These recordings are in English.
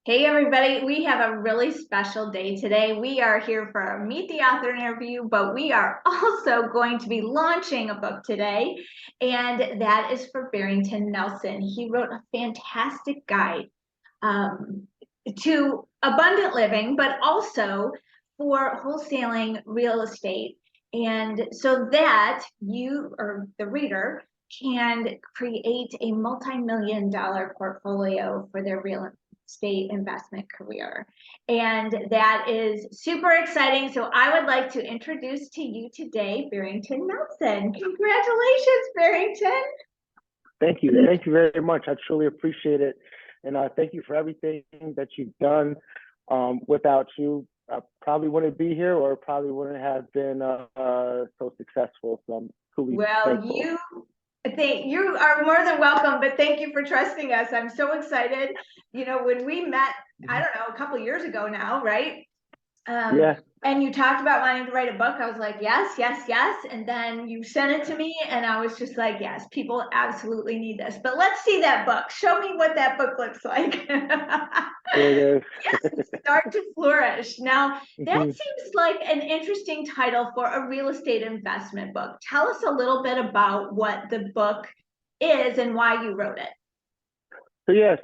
Hey everybody, we have a really special day today. We are here for a Meet the Author interview, but we are also going to be launching a book today, and that is for Barrington Nelson. He wrote a fantastic guide to abundant living, but also for wholesaling real estate. And so that you or the reader can create a multi-million dollar portfolio for their real estate investment career. And that is super exciting. So I would like to introduce to you today, Barrington Nelson. Congratulations, Barrington. Thank you. Thank you very much. I truly appreciate it. And thank you for everything that you've done. Without you, I probably wouldn't be here or probably wouldn't have been so successful. So I'm truly thankful. You are more than welcome, but thank you for trusting us. I'm so excited. You know, when we met, I don't know, a couple of years ago now, right? Yeah. And you talked about wanting to write a book. I was like, yes, yes, yes. And then you sent it to me, and I was just like, yes, people absolutely need this. But let's see that book. Show me what that book looks like. There it Yes, Start to Flourish. Now, that is. seems like an interesting title for a real estate investment book. Tell us a little bit about what the book is and why you wrote it.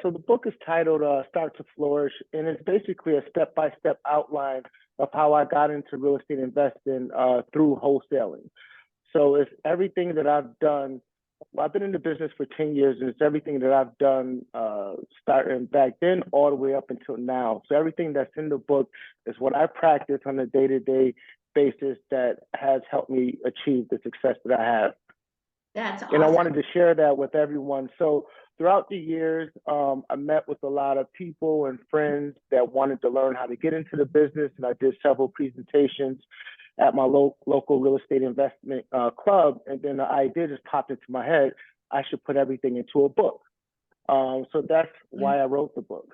So the book is titled Start to Flourish, and it's basically a step-by-step outline of how I got into real estate investing through wholesaling. So it's everything that I've done. Well, I've been in the business for 10 years, and it's everything that I've done starting back then all the way up until now. So everything that's in the book is what I practice on a day-to-day basis that has helped me achieve the success that I have. That's awesome. And I wanted to share that with everyone. So throughout the years, I met with a lot of people and friends that wanted to learn how to get into the business, and I did several presentations at my local real estate investment club. And then the idea just popped into my head, I should put everything into a book. So that's why I wrote the book.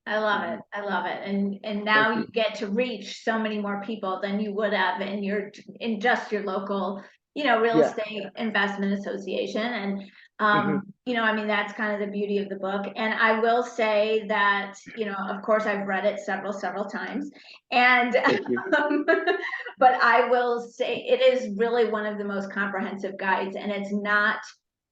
I love it. I love it. And now you get to reach so many more people than you would have in just your local, real estate investment association. And I mean, that's kind of the beauty of the book. And I will say that, of course, I've read it several times. And but I will say it is really one of the most comprehensive guides, and it's not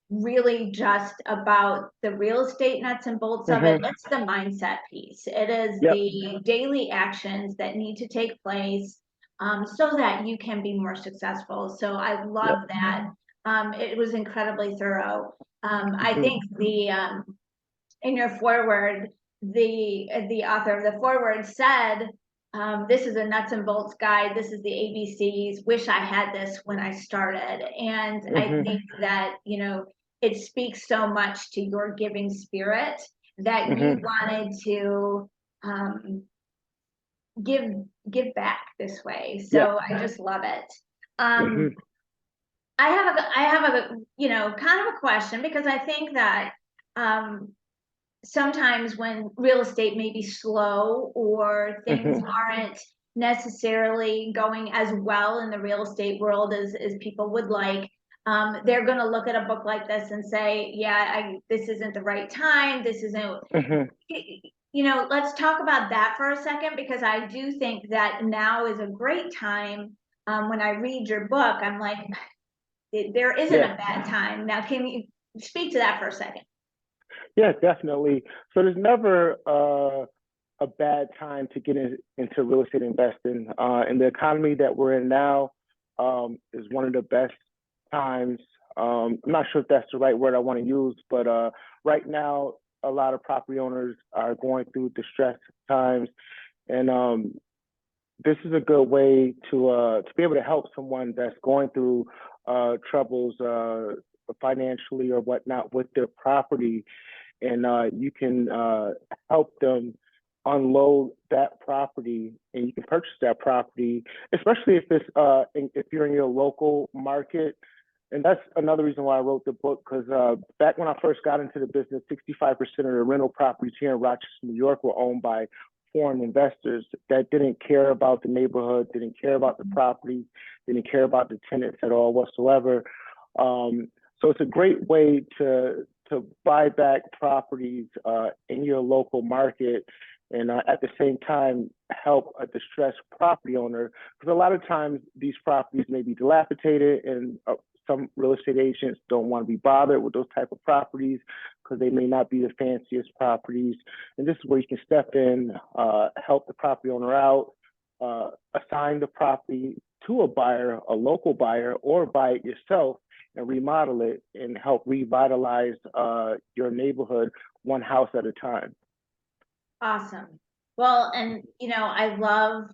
really just about the real estate nuts and bolts of it. It's the mindset piece. It is the daily actions that need to take place so that you can be more successful. So I love that. It was incredibly thorough. I think in your foreword, the author of the foreword said, this is a nuts and bolts guide. This is the ABCs. Wish I had this when I started. And I think that, it speaks so much to your giving spirit that you wanted to give back this way. So I just love it. I have a kind of a question, because I think that sometimes when real estate may be slow or things aren't necessarily going as well in the real estate world as people would like, they're going to look at a book like this and say, this isn't the right time. This isn't, let's talk about that for a second, because I do think that now is a great time. When I read your book, I'm like, there isn't a bad time. Now, can you speak to that for a second? Yeah, definitely. So there's never a bad time to get into real estate investing. And the economy that we're in now is one of the best times. I'm not sure if that's the right word I want to use, but right now, a lot of property owners are going through distressed times. And this is a good way to be able to help someone that's going through troubles financially or whatnot with their property. And you can help them unload that property, and you can purchase that property, especially if it's if you're in your local market. And that's another reason why I wrote the book, because back when I first got into the business, 65% of the rental properties here in Rochester, New York, were owned by foreign investors that didn't care about the neighborhood, didn't care about the property, didn't care about the tenants at all whatsoever. So it's a great way to to buy back properties in your local market, and at the same time help a distressed property owner, because a lot of times these properties may be dilapidated, and some real estate agents don't want to be bothered with those type of properties because they may not be the fanciest properties. And this is where you can step in, help the property owner out, assign the property to a buyer, a local buyer, or buy it yourself and remodel it and help revitalize your neighborhood one house at a time. Awesome. Well, and I love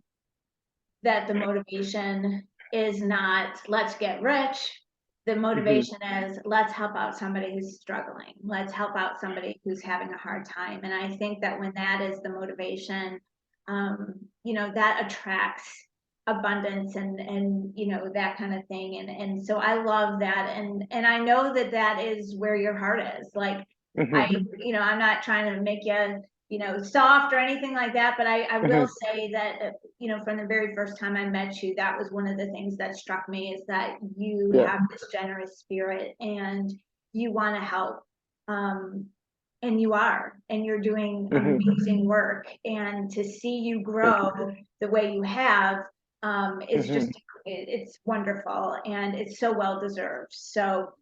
that the motivation is not let's get rich. The motivation is let's help out somebody who's struggling. Let's help out somebody who's having a hard time. And I think that when that is the motivation, that attracts abundance and that kind of thing. And so I love that. And I know that is where your heart is. Like, I'm not trying to make you soft or anything like that, but I will say that, from the very first time I met you, that was one of the things that struck me, is that you have this generous spirit and you want to help. And you are, and you're doing amazing work, and to see you grow the way you have, is just, it's wonderful, and it's so well deserved. So,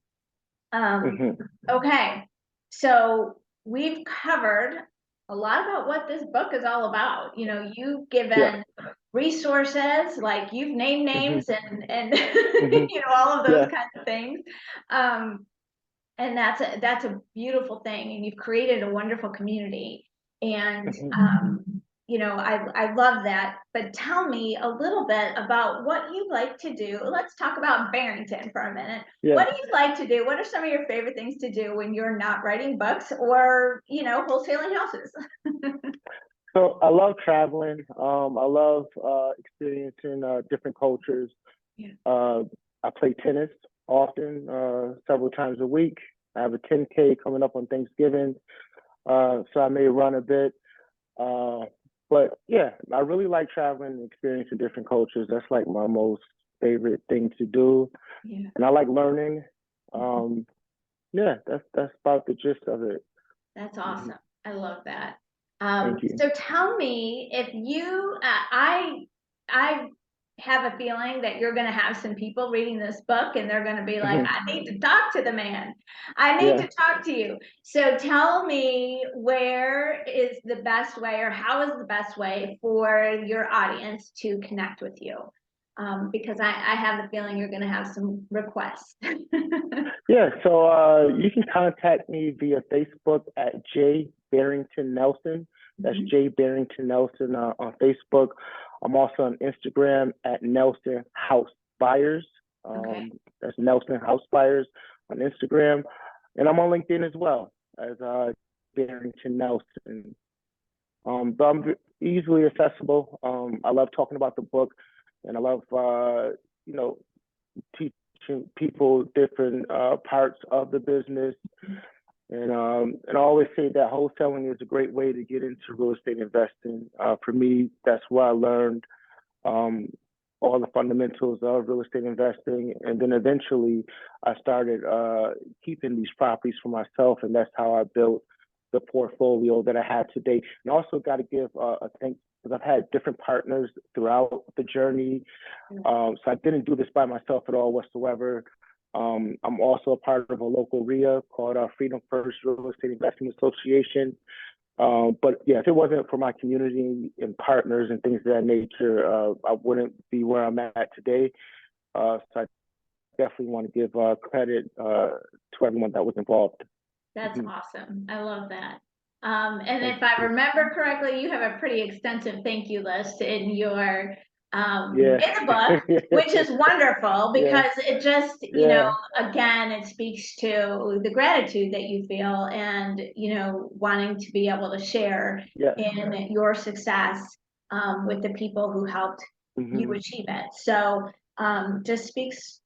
okay. So we've covered a lot about what this book is all about. You've given resources, like you've named names and all of those kinds of things. And that's a beautiful thing. And you've created a wonderful community. And I love that. But tell me a little bit about what you like to do. Let's talk about Barrington for a minute. What do you like to do? What are some of your favorite things to do when you're not writing books or, wholesaling houses? So I love traveling. I love experiencing different cultures. I play tennis often, several times a week. I have a 10K coming up on Thanksgiving, so I may run a bit. But yeah, I really like traveling and experiencing different cultures. That's like my most favorite thing to do. And I like learning. That's about the gist of it. That's awesome. I love that. Thank you. So tell me, if you, I have a feeling that you're going to have some people reading this book and they're going to be like, I need to talk to the man. I need to talk to you. So tell me, where is the best way, or how is the best way for your audience to connect with you? Because I have the feeling you're going to have some requests. So you can contact me via Facebook at J Barrington Nelson. That's J Barrington Nelson on Facebook. I'm also on Instagram at Nelson House Buyers. That's Nelson House Buyers on Instagram. And I'm on LinkedIn as well as Barrington Nelson. But I'm easily accessible. I love talking about the book, and I love, teaching people different parts of the business. And I always say that wholesaling is a great way to get into real estate investing. For me, that's where I learned all the fundamentals of real estate investing. And then eventually I started keeping these properties for myself. And that's how I built the portfolio that I have today. And also got to give a thanks, because I've had different partners throughout the journey. So I didn't do this by myself at all whatsoever. I'm also a part of a local RIA called Freedom First Real Estate Investment Association. But yeah, if it wasn't for my community and partners and things of that nature, I wouldn't be where I'm at today. So I definitely want to give credit to everyone that was involved. That's awesome. I love that. And if I remember correctly, you have a pretty extensive thank you list in your in the book, which is wonderful, because it just, again, it speaks to the gratitude that you feel, and, wanting to be able to share in your success with the people who helped you achieve it. So just speaks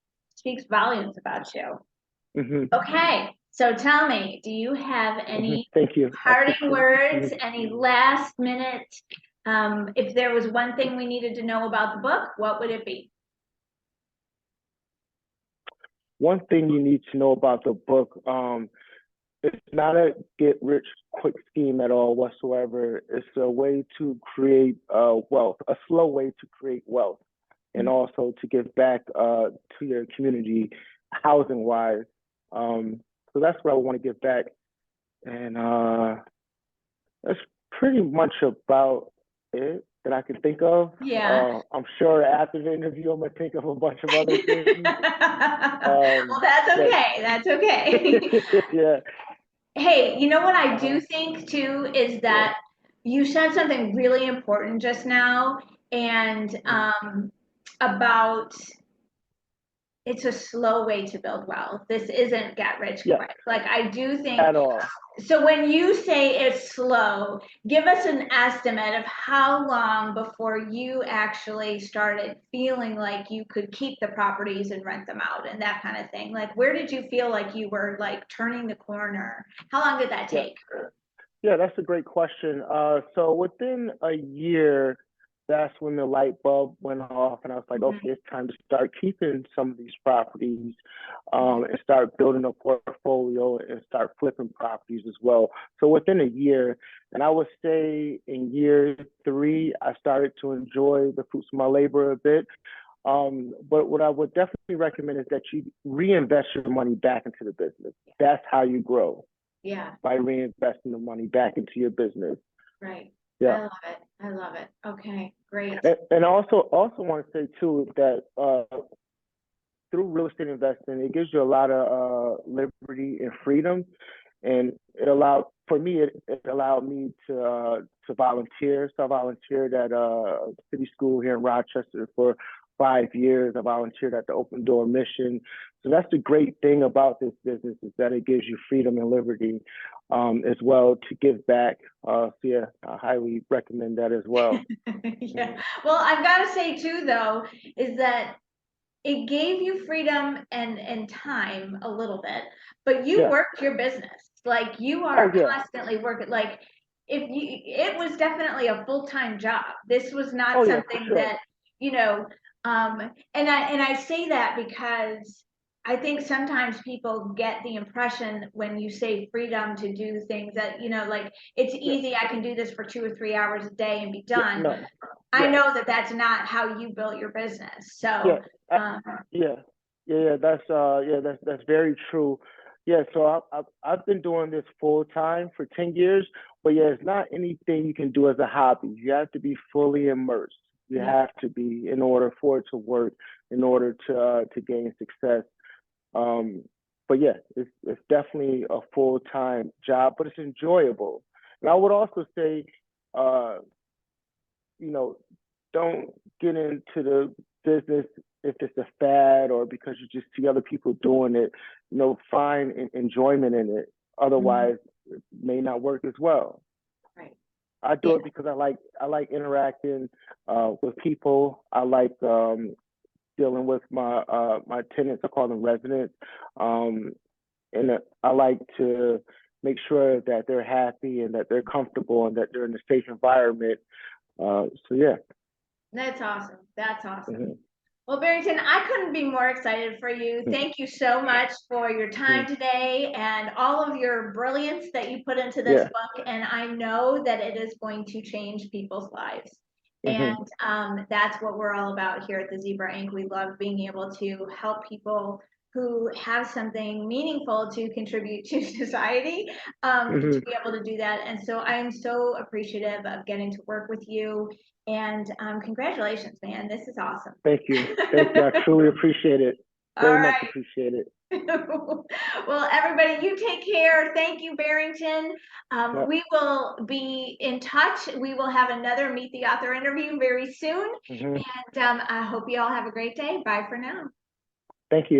volumes about you. Okay. So tell me, do you have any parting words, any last minute? If there was one thing we needed to know about the book, what would it be? One thing you need to know about the book, it's not a get rich quick scheme at all whatsoever. It's a way to create wealth, a slow way to create wealth, and also to give back to your community, housing wise. So that's what I want to give back, and that's pretty much about it that I can think of. Yeah. I'm sure after the interview, I'm gonna think of a bunch of other things. Well, that's But okay. That's okay. yeah, Hey, you know what I do uh-huh, think too is yeah, that you said something really important just now, and mhm, about it's a slow way to build wealth. This isn't get rich yeah, quick. Like I do think at all. so when you say it's slow, give us an estimate of how long before you actually started feeling like you could keep the properties and rent them out and that kind of thing. Like where did you feel like you were like turning the corner? How long did that Yeah, take? yeah, that's a great question. So within a year, that's when the light bulb went off, and I was like, Mhm. okay, it's time to start keeping some of these properties, and start building a portfolio and start flipping properties as well. So within a year, and I would say in year three, I started to enjoy the fruits of my labor a bit. But what I would definitely recommend is that you reinvest your money back into the business. That's how you grow, Yeah, by reinvesting the money back into your business. right. Yeah. I love it. I love it. Okay, great. And also want to say too that through real estate investing, it gives you a lot of liberty and freedom, and it allowed for me it allowed me to volunteer. So I volunteered at a city school here in Rochester for 5 years. I volunteered at the Open Door Mission. So that's the great thing about this business, is that it gives you freedom and liberty, as well, to give back. So yeah, I highly recommend that as well. Yeah. Well, I've got to say too, though, is that it gave you freedom and time a little bit, but you Yeah. worked your business. Like you Oh are yeah. constantly working. Like if you, it was definitely a full-time job. This was Oh not yeah, for something sure. that, you know, and I say that because I think sometimes people get the impression when you say freedom to do things that, like it's Yeah. easy. I can do this for 2 or 3 hours a day and be Yeah. done. No. I Yeah. know that that's not how you built your business. Yeah. So, I, um, yeah. Yeah. That's very true. Yeah. So I've been doing this full time for 10 years, but yeah, it's not anything you can do as a hobby. You have to be fully immersed. You yeah. have to be, in order for it to work, in order to gain success. Um, but yeah, it's definitely a full time job, but it's enjoyable. And I would also say, uh, you know, don't get into the business if it's a fad or because you just see other people doing it. Find enjoyment in it. Mhm. Otherwise, it may not work as well. Right. I do Yeah. it because I like interacting with people. I like dealing with my tenants. I call them residents, um, and I like to make sure that they're happy and that they're comfortable and that they're in a safe environment. So yeah. That's awesome. That's awesome. Mhm. Well, Barrington, I couldn't be more excited for you. Thank you so much for your time Mhm. today and all of your brilliance that you put into this Yeah. book. And I know that it is going to change people's lives. And Hmm. that's what we're all about here at the Zebra Inc. We love being able to help people who have something meaningful to contribute to society, to Hmm. be able to do that. And so I am so appreciative of getting to work with you. And congratulations, man. This is awesome. Thank you. Thank you. I truly appreciate it. All Very much right. appreciate it. Well, everybody, you take care. Thank you, Barrington. Yep. We will be in touch. We will have another Meet the Author interview very soon. Hmm. And I hope you all have a great day. Bye for now. Thank you.